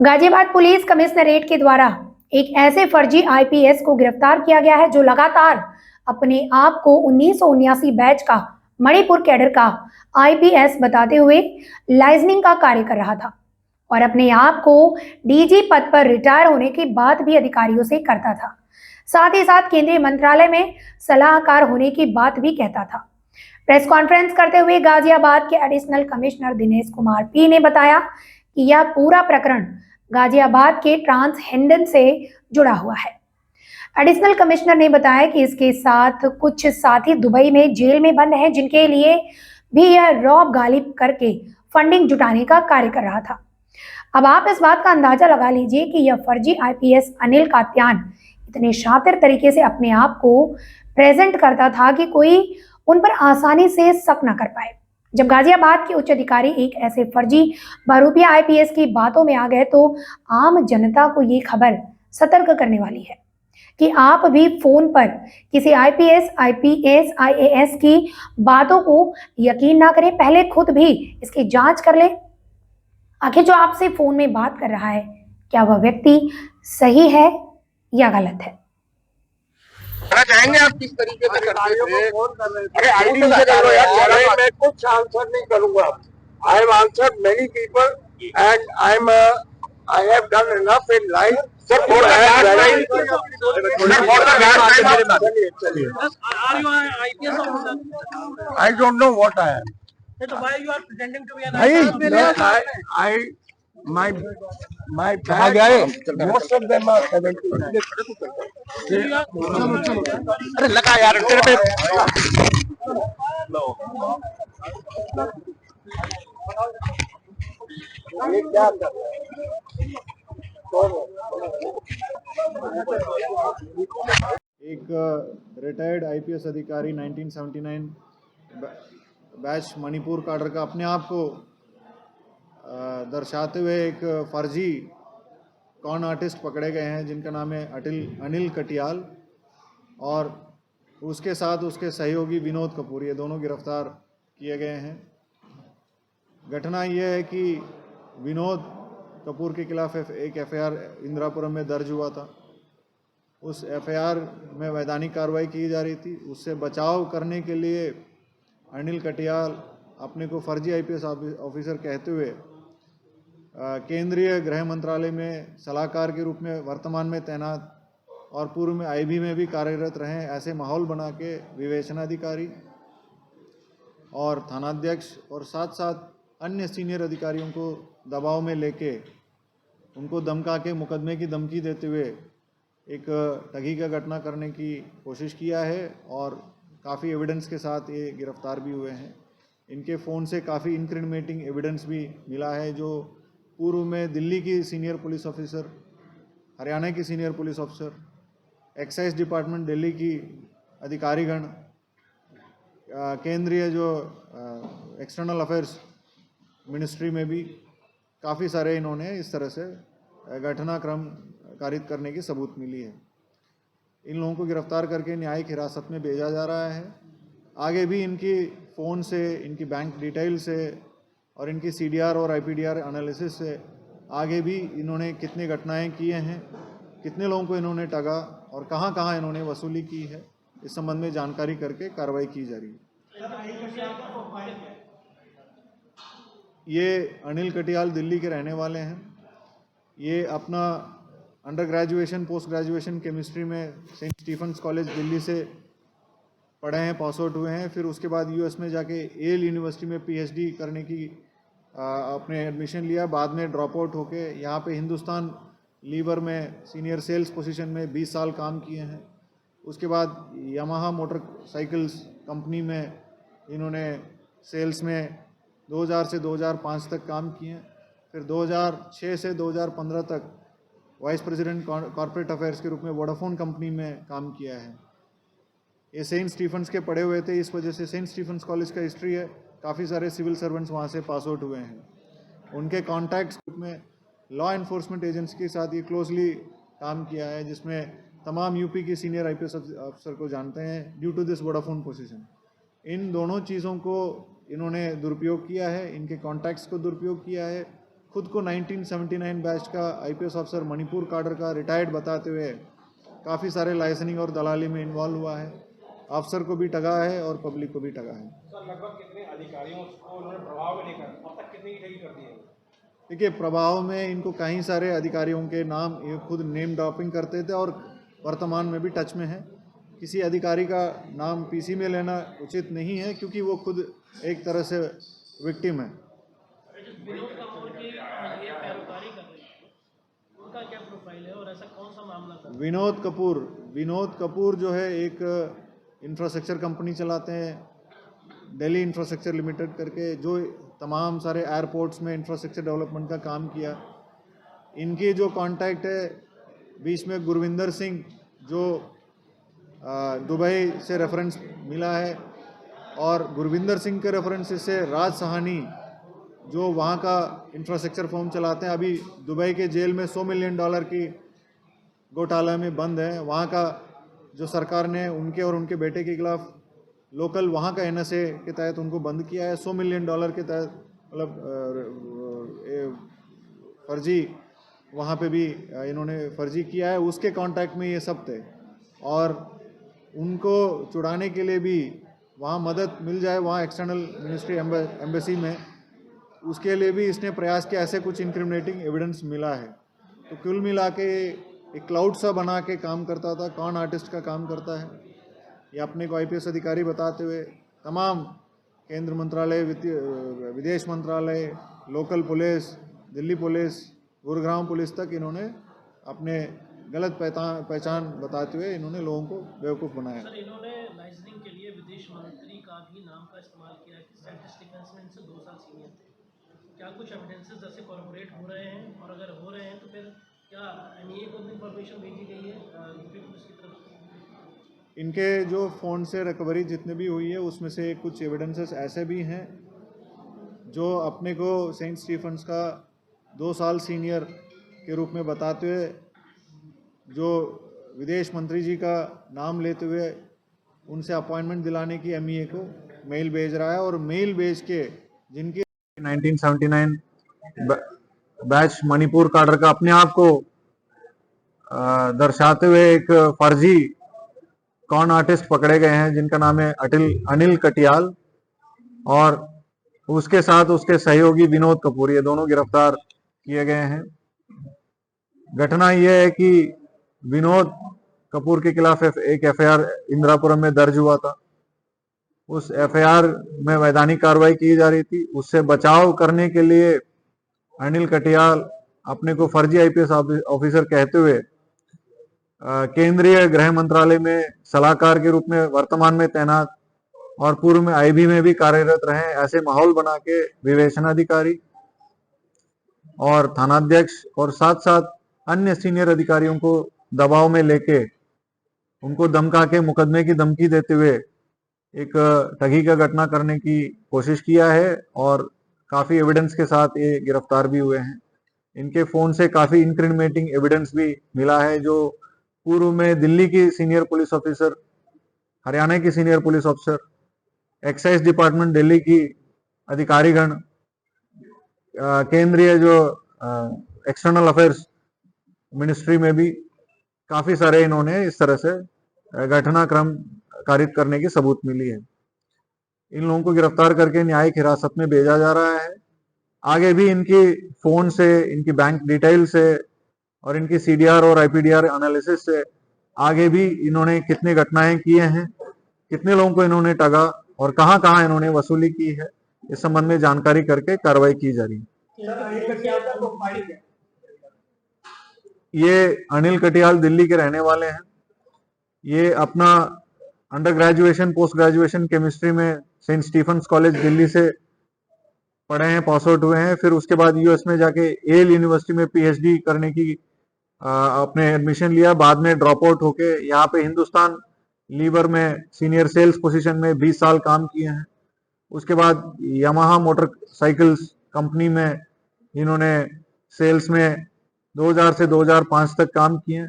Ghaziabad police commissionerate के द्वारा एक ऐसे फर्जी आईपीएस को गिरफ्तार किया गया है जो लगातार अपने आप को 1979 बैच का मणिपुर कैडर का आईपीएस बताते हुए लाइजनिंग का कार्य कर रहा था और अपने आप को डीजी पद पर रिटायर होने की बात भी अधिकारियों से करता था। साथ ही साथ केंद्रीय मंत्रालय में सलाहकार होने की बात भी कहता था। प्रेस कॉन्फ्रेंस करते हुए गाजियाबाद के additional commissioner Dinesh Kumar P ने बताया कि यह पूरा प्रकरण गाजियाबाद के ट्रांसहेंडन से जुड़ा हुआ है। एडिशनल कमिश्नर ने बताया कि इसके साथ कुछ साथी दुबई में जेल में बंद हैं, जिनके लिए भी यह रौब गालिब करके फंडिंग जुटाने का कार्य कर रहा था। अब आप इस बात का अंदाजा लगा लीजिए कि यह फर्जी आईपीएस अनिल कात्यान इतने शातिर तरीके से अपने आप को प्रेजेंट करता था कि कोई उन पर आसानी से शक न कर पाए। जब गाजियाबाद के उच्च अधिकारी एक ऐसे फर्जी बहरूपिया आईपीएस की बातों में आ गए तो आम जनता को ये खबर सतर्क करने वाली है कि आप भी फोन पर किसी आईपीएस, आईएएस की बातों को यकीन ना करें। पहले खुद भी इसकी जांच कर लें। आखिर जो आपसे फोन में बात कर रहा है, क्या वह व्यक्ति सही है या गलत है? चाहेंगे आप किस तरीके से करते थे? अरे आईडी से कर लो यार। मैं कुछ आंसर नहीं करूंगा। I have answered many people and I have done enough in life. Sir for the I don't know what I am. So why you are pretending to be an IPS? My most of them are 79. अरे लगा यार तेरे पे ये क्या कर रहा है? एक रिटायर्ड आईपीएस अधिकारी 1979 बैच मणिपुर काडर का अपने आप को दर्शाते हुए एक फर्जी कॉन आर्टिस्ट पकड़े गए हैं, जिनका नाम है अनिल कटियाल और उसके साथ उसके सहयोगी विनोद कपूर। ये दोनों गिरफ्तार किए गए हैं। घटना यह है कि विनोद कपूर के खिलाफ एक एफआईआर इंदिरापुरम में दर्ज हुआ था। उस एफआईआर में वैधानिक कार्रवाई की जा रही थी। उससे बचाव करने के लिए अनिल कटियाल अपने को फर्जी आईपीएस ऑफिसर कहते हुए केंद्रीय गृह मंत्रालय में सलाहकार के रूप में वर्तमान में तैनात और पूर्व में आईबी में भी कार्यरत रहे, ऐसे माहौल बना के विवेचनाधिकारी और थानाध्यक्ष और साथ साथ अन्य सीनियर अधिकारियों को दबाव में लेके उनको धमका के मुकदमे की धमकी देते हुए एक ठगी का घटना करने की कोशिश किया है और काफ़ी एविडेंस के साथ ये गिरफ्तार भी हुए हैं। इनके फ़ोन से काफ़ी इंक्रिमिनेटिंग एविडेंस भी मिला है, जो पूर्व में दिल्ली की सीनियर पुलिस ऑफिसर, हरियाणा की senior police officer, excise department Delhi की अधिकारीगण, केंद्रीय जो एक्सटर्नल अफेयर्स मिनिस्ट्री में भी काफ़ी सारे इन्होंने इस तरह से घटनाक्रम कारित करने की सबूत मिली है। इन लोगों को गिरफ्तार करके न्यायिक हिरासत में भेजा जा रहा है। आगे भी इनकी फ़ोन से, इनकी बैंक डिटेल से और इनकी सीडीआर और आईपीडीआर एनालिसिस से आगे भी इन्होंने कितने घटनाएं किए हैं, कितने लोगों को इन्होंने ठगा और कहां कहां इन्होंने वसूली की है, इस संबंध में जानकारी करके कार्रवाई की जा रही है। ये अनिल कटियाल दिल्ली के रहने वाले हैं। ये अपना under graduation, post graduation chemistry में सेंट स्टीफन्स कॉलेज दिल्ली से पढ़े हैं, पास आउट हुए हैं। फिर उसके बाद यूएस में जाके येल यूनिवर्सिटी में पीएचडी करने की अपने एडमिशन लिया। बाद में ड्रॉप आउट होके यहाँ पे हिंदुस्तान लीवर में सीनियर सेल्स पोजीशन में 20 साल काम किए हैं। उसके बाद यामाहा मोटरसाइकिल्स कंपनी में इन्होंने सेल्स में 2000 से 2005 तक काम किए हैं। फिर 2006 से 2015 तक वाइस प्रेसिडेंट कॉर्पोरेट अफेयर्स के रूप में वोडाफोन कंपनी में काम किया है। ये सेंट स्टीफन्स के पढ़े हुए थे, इस वजह से सेंट स्टीफन्स कॉलेज का हिस्ट्री है, काफ़ी सारे सिविल सर्वेंट्स वहाँ से पास आउट हुए हैं। उनके कॉन्टैक्ट्स में लॉ एनफोर्समेंट एजेंसी के साथ ये क्लोजली काम किया है, जिसमें तमाम यूपी की सीनियर आईपीएस अफसर को जानते हैं due to this Vodafone position. इन दोनों चीज़ों को इन्होंने दुरुपयोग किया है, इनके कॉन्टैक्ट्स को दुरुपयोग किया है खुद को 1979 बैच का आईपीएस ऑफिसर मणिपुर काडर का रिटायर्ड बताते हुए काफ़ी सारे लाइसेंसिंग और दलाली में इन्वॉल्व हुआ है। अफसर को भी ठगा है और पब्लिक को भी ठगा है। सर, लगभग कितने अधिकारियों को उन्होंने प्रभाव में लेकर अब तक कितनी ठगी कर दी है? देखिए, प्रभाव में इनको कई सारे अधिकारियों के नाम ये खुद नेम ड्रॉपिंग करते थे और वर्तमान में भी टच में है। किसी अधिकारी का नाम पीसी में लेना उचित नहीं है, क्योंकि वो खुद एक तरह से विक्टिम है। विनोद कपूर की ये पैरोकारी कर रही है, उनका क्या प्रोफाइल है और ऐसा कौन सा मामला था? विनोद कपूर जो है एक इंफ्रास्ट्रक्चर कंपनी चलाते हैं, दिल्ली इंफ्रास्ट्रक्चर लिमिटेड करके, जो तमाम सारे एयरपोर्ट्स में इंफ्रास्ट्रक्चर डेवलपमेंट का काम किया। इनकी जो कांटेक्ट है बीच में गुरविंदर सिंह, जो दुबई से रेफरेंस मिला है, और गुरविंदर सिंह के रेफरेंस से राज सहानी जो वहाँ का इंफ्रास्ट्रक्चर फर्म चलाते हैं, अभी दुबई के जेल में $100 मिलियन की घोटाला में बंद है। वहाँ का जो सरकार ने उनके और उनके बेटे के खिलाफ लोकल वहाँ का NSA के तहत उनको बंद किया है। $100 मिलियन के तहत, मतलब फर्जी वहाँ पे भी इन्होंने फर्जी किया है। उसके कांटेक्ट में ये सब थे, और उनको छुड़ाने के लिए भी वहाँ मदद मिल जाए, वहाँ एक्सटर्नल मिनिस्ट्री एम्बेसी में, उसके लिए भी इसने प्रयास किया। ऐसे कुछ इंक्रिमिनेटिंग एविडेंस मिला है। तो कुल मिला के एक क्लाउड सा बना के काम करता था, कॉन आर्टिस्ट का काम करता है। ये अपने को आईपीएस अधिकारी बताते हुए तमाम केंद्र मंत्रालय, विदेश मंत्रालय, local police, Delhi police, Gurugram police तक इन्होंने अपने गलत पहचान बताते हुए इन्होंने लोगों को बेवकूफ़ बनाया। सर, इन्होंने लाइसेंसिंग के लिए विदेश मंत्री का भी नाम का इस्तेमाल किया है कि सेंट्रल डिफेंस में इनसे 2 साल सीनियर थे। क्या कुछ एविडेंसेस ऐसे कॉर्पोरेट हो रहे हैं, और अगर हो रहे हैं तो फिर क्या एनआईए को भी इंफॉर्मेशन भेजी गई है यूपी पुलिस की तरफ से? इनके जो फ़ोन से रिकवरी जितने भी हुई है, उसमें से कुछ एविडेंसेस ऐसे भी हैं जो अपने को सेंट स्टीफन्स का 2 साल सीनियर के रूप में बताते हुए, जो विदेश मंत्री जी का नाम लेते हुए उनसे अपॉइंटमेंट दिलाने की एमईए को मेल भेज रहा है, और मेल भेज के जिनके 1979 बैच मणिपुर काडर का अपने आप को दर्शाते हुए एक फर्जी कॉन आर्टिस्ट पकड़े गए हैं, जिनका नाम है अनिल कटियाल, और उसके साथ उसके सहयोगी विनोद कपूर, ये दोनों गिरफ्तार किए गए हैं। घटना यह है कि विनोद कपूर के खिलाफ एक एफआईआर इंदिरापुरम में दर्ज हुआ था। उस एफआईआर में वैधानिक कार्रवाई की जा रही थी। उससे बचाव करने के लिए अनिल कटियाल अपने को फर्जी आईपीएस ऑफिसर कहते हुए केंद्रीय गृह मंत्रालय में सलाहकार के रूप में वर्तमान में तैनात, और पूर्व में आईबी में भी कार्यरत रहे, ऐसे माहौल बना के विवेचनाधिकारी और थानाध्यक्ष और साथ साथ अन्य सीनियर अधिकारियों को दबाव में लेके उनको धमका के मुकदमे की धमकी देते हुए एक ठगी का घटना करने की कोशिश किया है, और काफी एविडेंस के साथ ये गिरफ्तार भी हुए हैं। इनके फोन से काफी इंक्रिमिनेटिंग एविडेंस भी मिला है, जो पूर्व में दिल्ली की सीनियर पुलिस ऑफिसर, हरियाणा की senior police officer, excise department Delhi की अधिकारीगण, केंद्रीय जो एक्सटर्नल अफेयर्स मिनिस्ट्री में भी काफी सारे इन्होंने इस तरह से घटनाक्रम कारित करने की सबूत मिली है। इन लोगों को गिरफ्तार करके न्यायिक हिरासत में भेजा जा रहा है। आगे भी इनकी फोन से, इनकी बैंक डिटेल से और इनकी सीडीआर और आईपीडीआर एनालिसिस से आगे भी इन्होंने कितने घटनाएं किए हैं, कितने लोगों को इन्होंने ठगा और कहां कहां इन्होंने वसूली की है, इस संबंध में जानकारी करके कार्रवाई की जा रही है। ये अनिल कटियाल दिल्ली के रहने वाले हैं। ये अपना under graduation, post graduation chemistry में सेंट स्टीफन्स कॉलेज दिल्ली से पढ़े हैं, पास आउट हुए हैं। फिर उसके बाद यूएस में जाके येल यूनिवर्सिटी में पीएचडी करने की अपने एडमिशन लिया। बाद में ड्रॉप आउट होके यहाँ पे हिंदुस्तान लीवर में सीनियर सेल्स पोजीशन में 20 साल काम किए हैं। उसके बाद यामाहा मोटरसाइकिल्स कंपनी में इन्होंने सेल्स में 2000 से 2005 तक काम किए।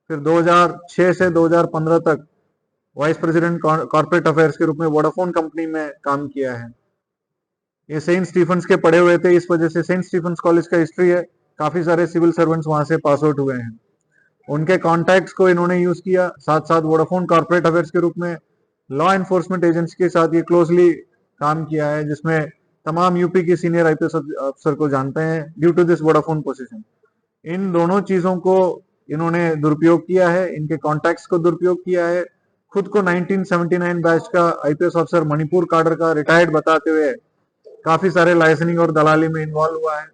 फिर 2006 से 2015 तक वाइस प्रेसिडेंट कॉर्पोरेट अफेयर्स के रूप में वोडाफोन कंपनी में काम किया है। ये सेंट स्टीफेंस के पढ़े हुए थे, इस वजह से सेंट स्टीफेंस कॉलेज का हिस्ट्री है, काफी सारे सिविल सर्वेंट्स वहां से पास आउट हुए हैं। उनके कॉन्टैक्ट्स को इन्होंने यूज किया, साथ साथ वोडाफोन कॉर्पोरेट अफेयर्स के रूप में लॉ एनफोर्समेंट एजेंसी के साथ ये क्लोजली काम किया है, जिसमें तमाम यूपी के सीनियर आईपीएस अफसर को जानते हैं due to this Vodafone position. इन दोनों चीजों को इन्होंने दुरुपयोग किया है, इनके कॉन्टैक्ट्स को दुरुपयोग किया है, खुद को 1979 बैच का आईपीएस अफसर मणिपुर काडर का रिटायर्ड बताते हुए काफी सारे लाइसेंसिंग और दलाली में इन्वॉल्व हुआ है,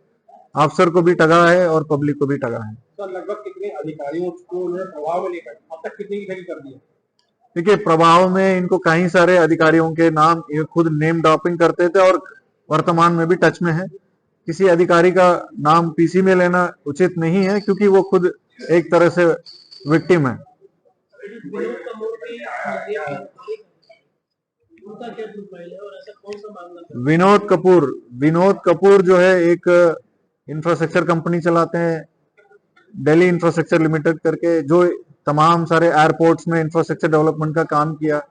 अफसर को भी ठगा है और पब्लिक को भी ठगा है। सर लगभग कितने अधिकारियों को उन्होंने प्रभाव में लेकर अब तक कितनी की ठगी कर दी है? देखिए, प्रभाव में इनको कई सारे अधिकारियों के नाम ये खुद नेम ड्रॉपिंग करते थे और वर्तमान में भी टच में है। किसी अधिकारी का नाम पीसी में लेना उचित नहीं है, क्योंकि वो खुद एक तरह से विक्टिम है। विनोद कपूर की उनका क्या प्रोफाइल है और ऐसा कौन सा मामला था? विनोद कपूर जो है एक इंफ्रास्ट्रक्चर कंपनी चलाते हैं, दिल्ली इंफ्रास्ट्रक्चर लिमिटेड करके, जो तमाम सारे एयरपोर्ट्स में इंफ्रास्ट्रक्चर डेवलपमेंट का काम किया।